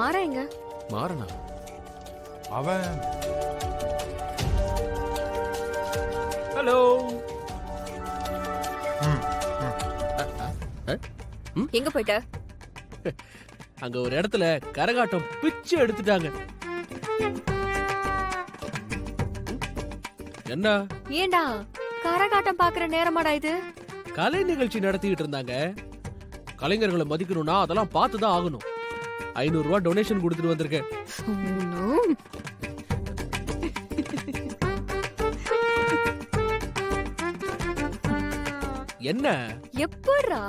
மாறா எங்க? மாறனா? அவன் ஹலோ. எங்க போயிட்ட? அங்க ஒரு இடத்துல கரகாட்டம் பிச்சு எடுத்துட்டாங்க. என்ன? ஏண்டா கரகாட்டம் பாக்குற நேரமாடா இது? கலை நிகழ்ச்சி நடத்திட்டு இருந்தாங்க. கலைஞர்களை மதிக்கணும்னா அதெல்லாம் பார்த்துதான் ஆகணும். 500 ரூபாய் டொனேஷன் கொடுத்துட்டு வந்திருக்கேன். என்ன எப்படா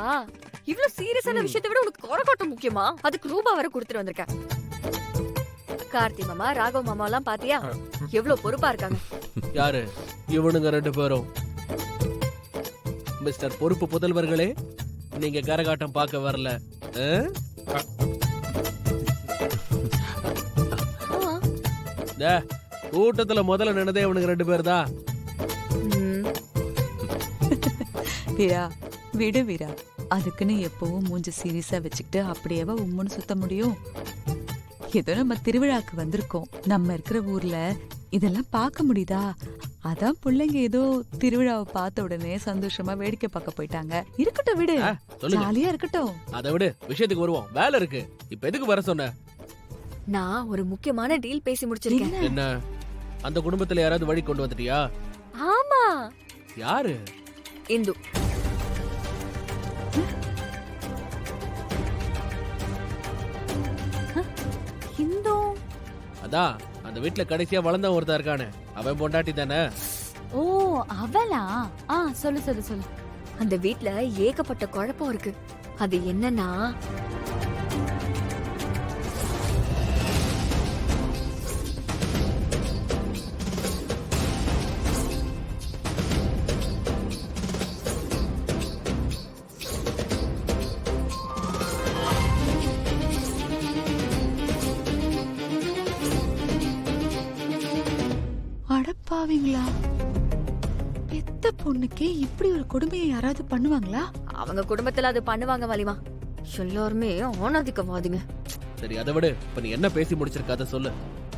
இவ்ளோ சீரியஸான விஷயத்தை விட உனக்கு கரகாட்டம் முக்கியமா? அதுக்கு ரூபா வர கொடுத்துட்டு வந்திருக்க. கார்த்தி மாமா, ராகவ் மாமா எல்லாம் பாத்தியா? எவ்வளவு பொறுப்பா இருக்காங்க. யாரு இவனுங்க 2 பேரும்? மிஸ்டர் பொறுப்பு புதல்வர்களே, நீங்க கரகாட்டம் பார்க்க வரல. கூட்டத்துல முதல்ல நின்னதே இவனுங்க 2 பேர் தான். வீரா விடு வீரா, அதுக்குன்னு எப்பவும் மூஞ்ச சீரியஸா வச்சுக்கிட்டு அப்படியேவா உம்முன்னு சுத்த முடியும்? ஏதோ நம்ம திருவிழாக்கு வந்திருக்கோம். நம்ம இருக்கிற ஊர்ல இதெல்லாம் பார்க்க முடியுதா? அதான் பிள்ளைங்க ஏதோ திருவிழாவை பார்த்த உடனே சந்தோஷமா வேடிக்கை பார்க்க போயிட்டாங்க. இருக்கட்டும் விடு, ஜாலியா இருக்கட்டும். அதை விடு, விஷயத்துக்கு வருவோம். வேலை இருக்கு. இப்ப எதுக்கு வர சொன்ன? நான் ஒரு முக்கியமான டீல் பேசி முடிச்சிருக்கேன். என்ன? அந்த குடும்பத்துல யாராவது வழி கொண்டு வந்துட்டியா? ஆமா. யாரு? இந்து. இந்து? அதான் அந்த வீட்டுல கடைசியா வளர்ந்த ஒருத்தன் இருக்கானே, அவன் பொண்டாட்டி தானே? ஓ அவளா? சொல்லு சொல்லு சொல்லு. அந்த வீட்ல ஏகப்பட்ட குழப்பம் இருக்கு. அது என்னன்னா, அடப்பாவீங்களா, பெத்த பொண்ணுக்கே இப்படி ஒரு கொடுமையை யாராவது பண்ணுவாங்களா? அவங்க குடும்பத்துல அது பண்ணுவாங்க வலிமா. எல்லாருமே ஆணாதிக்கவாதிங்க. சரி அதை விடு, இப்ப நீ என்ன பேசி முடிச்சிருக்க அதை சொல்லு.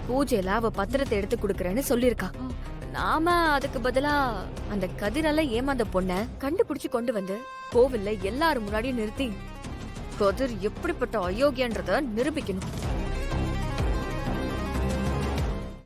பூஜையில அவ பத்திரத்தை எடுத்து குடுக்கறேன்னு சொல்லிருக்கா. நாம அதுக்கு பதிலா அந்த கதிரால ஏமாந்த பொண்ண கண்டுபிடிச்சு கொண்டு வந்து கோவில்ல எல்லாரும் முன்னாடியும் நிறுத்தி கதிர் எப்படிப்பட்ட அயோக்கியன்றத நிரூபிக்கணும்.